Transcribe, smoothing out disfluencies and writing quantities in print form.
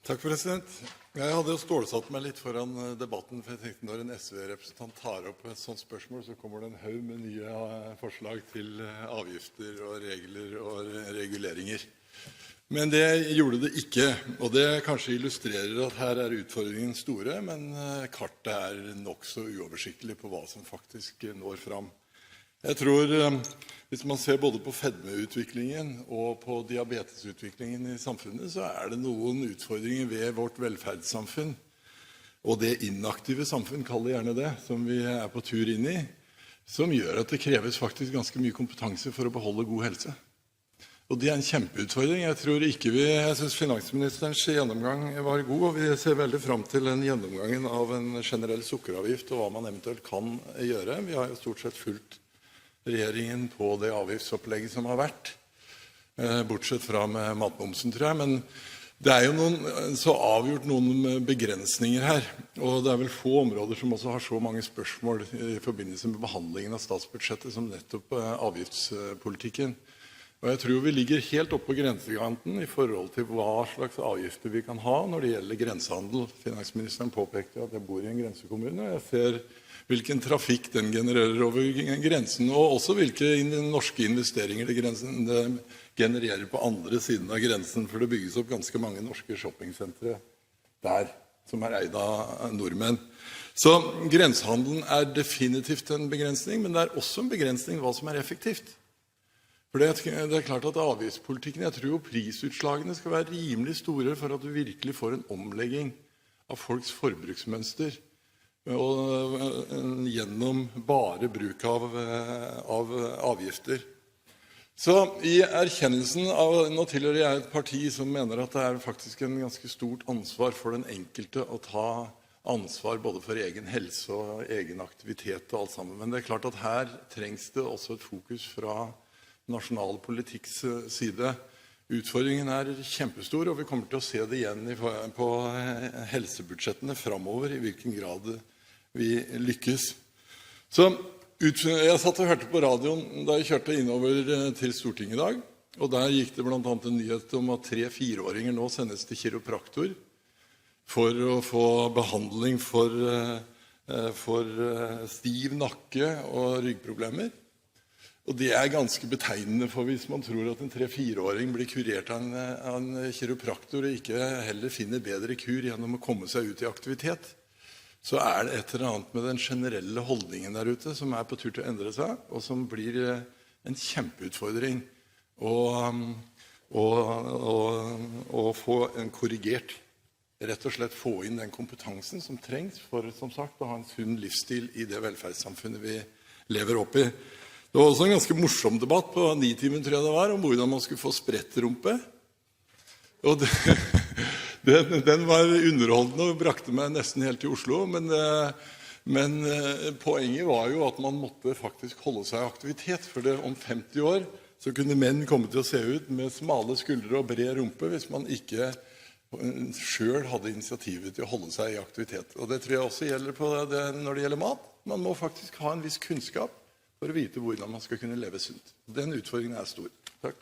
Takk, president. Jeg hadde jo stålsatt meg litt foran debatten, for jeg tenkte når en SV-representant tar opp et sånt spørsmål, så kommer det en haug med nye forslag til avgifter og regler og reguleringer. Men det gjorde det ikke, og det kanskje illustrerer at her er utfordringen store, men kartet er nok så uoversiktlig på hva som faktisk når fram. Jeg tror, hvis man ser både på fedmeutviklingen og på diabetesutviklingen i samfunnet, så er det noen utfordringer ved vårt velferdssamfunn, og det inaktive samfunn, kall det gjerne det, som vi er på tur inn i, som gjør at det kreves faktisk ganske mye kompetanse for å beholde god helse. Og det er en kjempeutfordring. Jeg synes finansministerens gjennomgang var god, og vi ser veldig frem til en gjennomgangen av en generell sukkeravgift og hva man eventuelt kan gjøre. Vi har jo stort sett fulgt regjeringen på det avgiftsopplegget som har vært, bortsett fra med matmomsen, tror jeg. Men det er jo så avgjort noen begrensninger her, og det er vel få områder som også har så mange spørsmål i forbindelse med behandlingen av statsbudsjettet som nettopp avgiftspolitikken. Og jeg tror vi ligger helt oppe på grensekanten i forhold til hva slags avgifter vi kan ha når det gjelder grensehandel. Finansministeren påpekte at jeg bor i en grensekommune, og jeg ser hvilken trafikk den genererer over grensen, og også hvilke norske investeringer det genererer på andre siden av grensen, for det bygges opp ganske mange norske shoppingsentre der, som er eid av nordmenn. Så grensehandelen er definitivt en begrensning, men det er også en begrensning hva som er effektivt. For det er klart at avgiftspolitikken, jeg tror jo prisutslagene skal være rimelig store for at du virkelig får en omlegging av folks forbruksmønster, og gjennom bare bruk av avgifter. Så i erkjennelsen av, nå tilhører jeg et parti som mener at det er faktisk en ganske stort ansvar for den enkelte å ta ansvar både for egen helse og egen aktivitet og alt sammen. Men det er klart at her trengs det også et fokus fra nasjonal politikks side. Utfordringen er kjempestor, og vi kommer til å se det igjen på helsebudsjettene fremover, i hvilken grad vi lykkes. Så jeg satt og hørte på radioen da jeg kjørte innover til Stortinget i dag, og der gikk det blant annet en nyhet om at 3-4-åringer nå sendes til kiropraktor for å få behandling for stiv nakke og ryggproblemer. Og det er ganske betegnende, for hvis man tror at en 3-4-åring blir kurert av en kiropraktor og ikke heller finner bedre kur gjennom å komme seg ut i aktivitet, så er det et eller annet med den generelle holdningen der ute som er på tur til å endre seg, og som blir en kjempeutfordring å få en korrigert. Rett og slett få inn den kompetansen som trengs for, som sagt, å ha en sunn livsstil i det velferdssamfunnet vi lever opp i. Det var også en ganske morsom debatt på Nitimen, tror jeg det var, om hvordan man skulle få sprettrumpe. Og den var underholdende og brakte meg nesten helt til Oslo, men poenget var jo at man måtte faktisk holde seg i aktivitet, for om 50 år så kunne menn komme til å se ut med smale skuldre og bred rumpe hvis man ikke selv hadde initiativet til å holde seg i aktivitet. Og det tror jeg også gjelder når det gjelder mat. Man må faktisk ha en viss kunnskap for å vite hvordan man skal kunne leve sunt. Den utfordringen er stor. Takk.